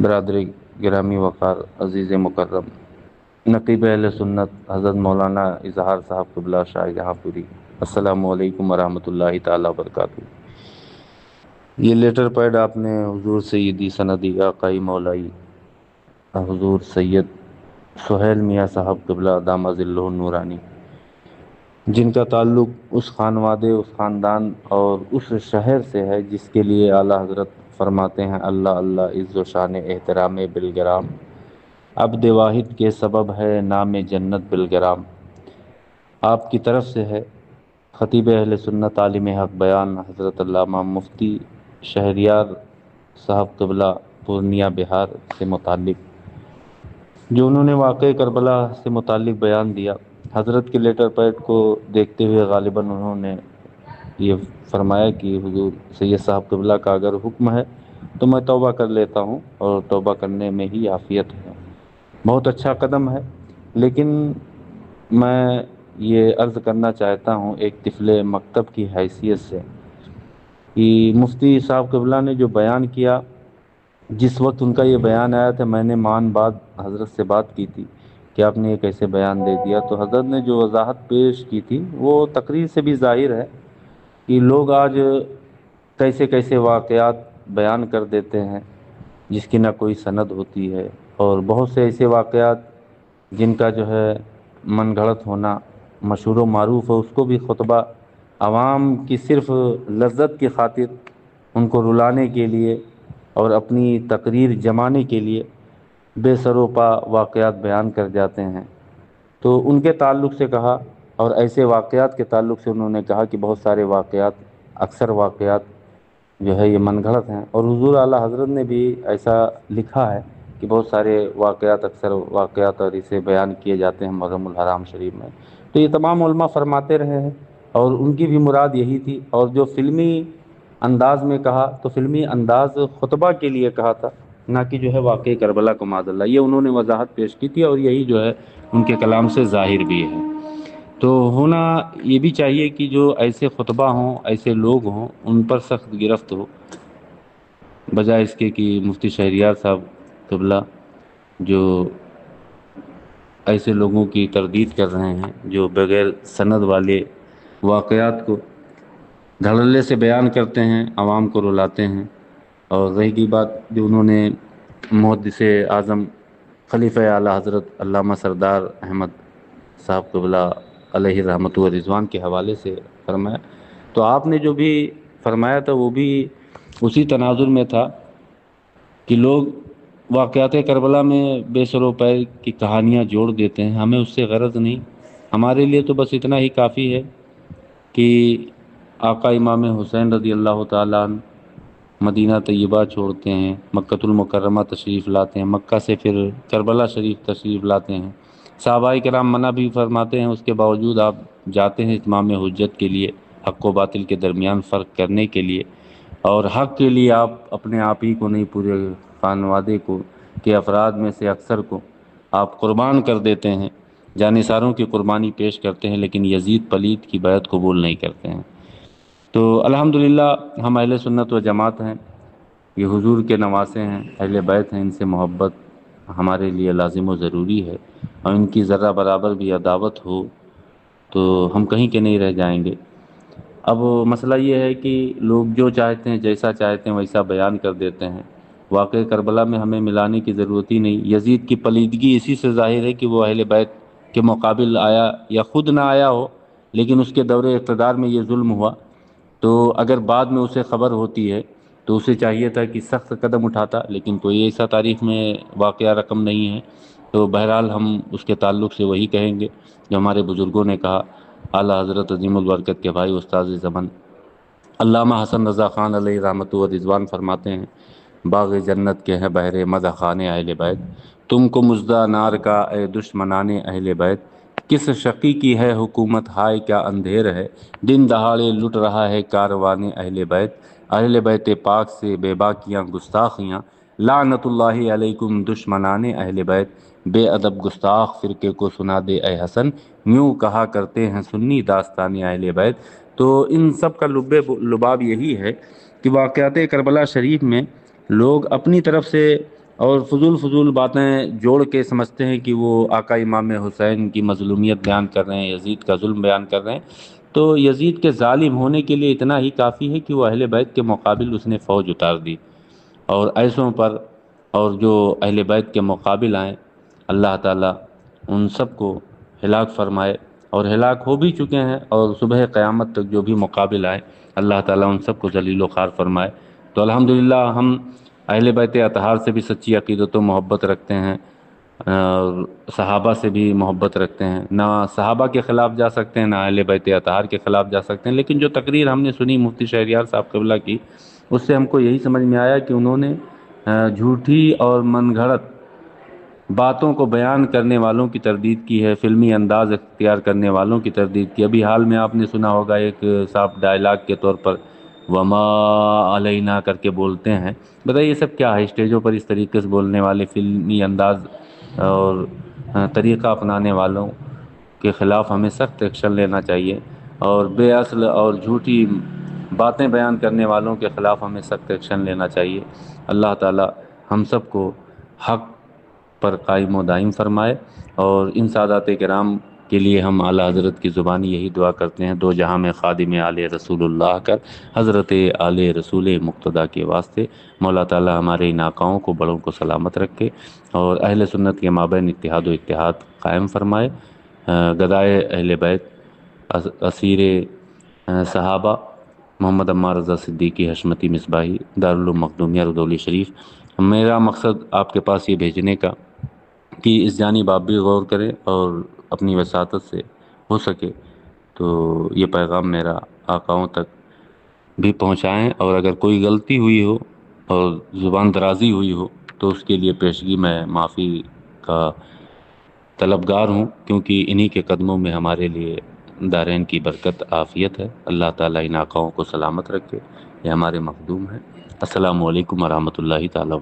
برادری گرامی وقار عزیز مکرم، نقیب اہل سنت حضرت مولانا اظہار صاحب قبلہ شاہ جہاں پوری، السلام علیکم ورحمۃ اللہ تعالیٰ وبرکاتہ۔ یہ لیٹر پیڈ آپ نے حضور سیدی سندی آقائی مولائی حضور سید سہیل میاں صاحب قبلہ دامہ ظلہ النورانی، جن کا تعلق اس خانوادے، اس خاندان اور اس شہر سے ہے جس کے لیے اعلیٰ حضرت فرماتے ہیں اللہ اللہ عز و شان احترام بالگرام، عبد واحد کے سبب ہے نام جنت بالگرام۔ آپ کی طرف سے ہے خطیب اہل سنت عالم حق بیان حضرت علامہ مفتی شہریار صاحب قبلہ پورنیہ بہار سے متعلق، جو انہوں نے واقع کربلا سے متعلق بیان دیا۔ حضرت کے لیٹر پیڈ کو دیکھتے ہوئے غالباً انہوں نے یہ فرمایا کہ حضور سید صاحب قبلہ کا اگر حکم ہے تو میں توبہ کر لیتا ہوں، اور توبہ کرنے میں ہی عافیت ہے۔ بہت اچھا قدم ہے، لیکن میں یہ عرض کرنا چاہتا ہوں ایک طفل مکتب کی حیثیت سے کہ مفتی صاحب قبلہ نے جو بیان کیا، جس وقت ان کا یہ بیان آیا تھا میں نے بعد حضرت سے بات کی تھی کہ آپ نے یہ کیسے بیان دے دیا، تو حضرت نے جو وضاحت پیش کی تھی وہ تقریر سے بھی ظاہر ہے کہ لوگ آج کیسے کیسے واقعات بیان کر دیتے ہیں جس کی نہ کوئی سند ہوتی ہے، اور بہت سے ایسے واقعات جن کا جو ہے من گھڑت ہونا مشہور و معروف ہے، اس کو بھی خطبہ عوام کی صرف لذت کی خاطر ان کو رلانے کے لیے اور اپنی تقریر جمانے کے لیے بے سر و پا واقعات بیان کر جاتے ہیں۔ تو ان کے تعلق سے کہا، اور ایسے واقعات کے تعلق سے انہوں نے کہا کہ بہت سارے واقعات، اکثر واقعات جو ہے یہ من گھڑت ہیں، اور حضور اعلیٰ حضرت نے بھی ایسا لکھا ہے کہ بہت سارے واقعات، اکثر واقعات اور اسے بیان کیے جاتے ہیں محرم الحرام شریف میں۔ تو یہ تمام علماء فرماتے رہے ہیں، اور ان کی بھی مراد یہی تھی، اور جو فلمی انداز میں کہا تو فلمی انداز خطبہ کے لیے کہا تھا، نہ کہ جو ہے واقعی کربلا کو معاذ اللہ، یہ انہوں نے وضاحت پیش کی تھی، اور یہی جو ہے ان کے کلام سے ظاہر بھی ہے۔ تو ہونا یہ بھی چاہیے کہ جو ایسے خطبہ ہوں، ایسے لوگ ہوں، ان پر سخت گرفت ہو، بجائے اس کے کہ مفتی شہریار صاحب قبلہ جو ایسے لوگوں کی تردید کر رہے ہیں جو بغیر سند والے واقعات کو دھڑلے سے بیان کرتے ہیں، عوام کو رلاتے ہیں۔ اور رہی کی بات جو انہوں نے محدث اعظم خلیفہ اعلیٰ حضرت علامہ سردار احمد صاحب قبلہ علیہ رحمۃ و رضوان کے حوالے سے فرمایا، تو آپ نے جو بھی فرمایا تھا وہ بھی اسی تناظر میں تھا کہ لوگ واقعات کربلا میں بے سر و پے کی کہانیاں جوڑ دیتے ہیں، ہمیں اس سے غرض نہیں۔ ہمارے لیے تو بس اتنا ہی کافی ہے کہ آقا امام حسین رضی اللہ تعالیٰ عنہ مدینہ طیبہ چھوڑتے ہیں، مکۃ المکرمہ تشریف لاتے ہیں، مکہ سے پھر کربلا شریف تشریف لاتے ہیں۔ صحابہ کرام منع بھی فرماتے ہیں، اس کے باوجود آپ جاتے ہیں اتمام حجت کے لیے، حق و باطل کے درمیان فرق کرنے کے لیے، اور حق کے لیے آپ اپنے آپ ہی کو نہیں، پورے خانوادے کو کے افراد میں سے اکثر کو آپ قربان کر دیتے ہیں، جانثاروں کی قربانی پیش کرتے ہیں، لیکن یزید پلید کی بیعت قبول نہیں کرتے ہیں۔ تو الحمدللہ ہم اہل سنت و جماعت ہیں، یہ حضور کے نواسے ہیں، اہل بیت ہیں، ان سے محبت ہمارے لیے لازم و ضروری ہے، اور ان کی ذرہ برابر بھی عداوت ہو تو ہم کہیں کے نہیں رہ جائیں گے۔ اب مسئلہ یہ ہے کہ لوگ جو چاہتے ہیں، جیسا چاہتے ہیں ویسا بیان کر دیتے ہیں۔ واقع کربلا میں ہمیں ملانے کی ضرورت ہی نہیں۔ یزید کی پلیدگی اسی سے ظاہر ہے کہ وہ اہل بیت کے مقابل آیا، یا خود نہ آیا ہو لیکن اس کے دور اقتدار میں یہ ظلم ہوا، تو اگر بعد میں اسے خبر ہوتی ہے تو اسے چاہیے تھا کہ سخت قدم اٹھاتا، لیکن کوئی ایسا تاریخ میں واقعہ رقم نہیں ہے۔ تو بہرحال ہم اس کے تعلق سے وہی کہیں گے جو ہمارے بزرگوں نے کہا۔ اعلیٰ حضرت عظیم البرکت کے بھائی استاد زمن علامہ حسن رضا خان علیہ رحمۃ و رضوان فرماتے ہیں، باغ جنت کے ہیں بہرے مدح خان اہل بیت، تم کو مژدہ نار کا اے دشمنان اہل بیت، کس شقی کی ہے حکومت ہائے کیا اندھیر ہے، دن دہاڑے لٹ رہا ہے کاروان اہل بیت، اہل بیت پاک سے بے باکیاں گستاخیاں، لعنت اللہ علیکم دشمنان اہل بیت، بے ادب گستاخ فرقے کو سنا دے اے حسن، یوں کہا کرتے ہیں سنی داستان اہل بیت۔ تو ان سب کا لباب یہی ہے کہ واقعات کربلا شریف میں لوگ اپنی طرف سے اور فضول باتیں جوڑ کے سمجھتے ہیں کہ وہ آقا امام حسین کی مظلومیت بیان کر رہے ہیں، یزید کا ظلم بیان کر رہے ہیں، تو یزید کے ظالم ہونے کے لیے اتنا ہی کافی ہے کہ وہ اہل بیت کے مقابل اس نے فوج اتار دی، اور ایسوں پر اور جو اہل بیت کے مقابل آئیں اللہ تعالیٰ ان سب کو ہلاک فرمائے، اور ہلاک ہو بھی چکے ہیں، اور صبح قیامت تک جو بھی مقابل آئے اللہ تعالیٰ ان سب کو ذلیل و خوار فرمائے۔ تو الحمدللہ ہم اہل بیت اطہار سے بھی سچی عقیدت و محبت رکھتے ہیں، اور صحابہ سے بھی محبت رکھتے ہیں، نہ صحابہ کے خلاف جا سکتے ہیں نہ اہل بیت اطہار کے خلاف جا سکتے ہیں، لیکن جو تقریر ہم نے سنی مفتی شہریار صاحب قبلہ کی، اس سے ہم کو یہی سمجھ میں آیا کہ انہوں نے جھوٹی اور من گھڑت باتوں کو بیان کرنے والوں کی تردید کی ہے، فلمی انداز اختیار کرنے والوں کی تردید کی۔ ابھی حال میں آپ نے سنا ہوگا ایک صاحب ڈائلاگ کے طور پر وما علینا کر کے بولتے ہیں، بتائیے یہ سب کیا ہے؟ اسٹیجوں پر اس طریقے سے بولنے والے، فلمی انداز اور طریقہ اپنانے والوں کے خلاف ہمیں سخت ایکشن لینا چاہیے، اور بے اصل اور جھوٹی باتیں بیان کرنے والوں کے خلاف ہمیں سخت ایکشن لینا چاہیے۔ اللہ تعالی ہم سب کو حق پر قائم و دائم فرمائے، اور ان سادات کرام کے لیے ہم اعلیٰ حضرت کی زبانی یہی دعا کرتے ہیں، دو جہاں میں خادم آل رسول اللہ کر حضرت آل رسول مقتدیٰ کے واسطے مولا تعالی ہمارے ان آقاؤں کو بڑوں کو سلامت رکھے، اور اہل سنت کے مابین اتحاد و اتحاد قائم فرمائے۔ گدائے اہل بیت، اسیر صحابہ محمد عمار رضا صدیقی حشمتی مصباحی دارالعلوم مخدومیہ رودولی شریف، میرا مقصد آپ کے پاس یہ بھیجنے کا کہ اس جانب آپ بھی غور کریں، اور اپنی وساطت سے ہو سکے تو یہ پیغام میرا آقاؤں تک بھی پہنچائیں، اور اگر کوئی غلطی ہوئی ہو اور زبان درازی ہوئی ہو تو اس کے لیے پیشگی میں معافی کا طلبگار ہوں، کیونکہ انہی کے قدموں میں ہمارے لیے دارین کی برکت عافیت ہے۔ اللہ تعالیٰ ان آقاؤں کو سلامت رکھے، یہ ہمارے مخدوم ہیں۔ السلام علیکم ورحمۃ اللہ تعالیٰ۔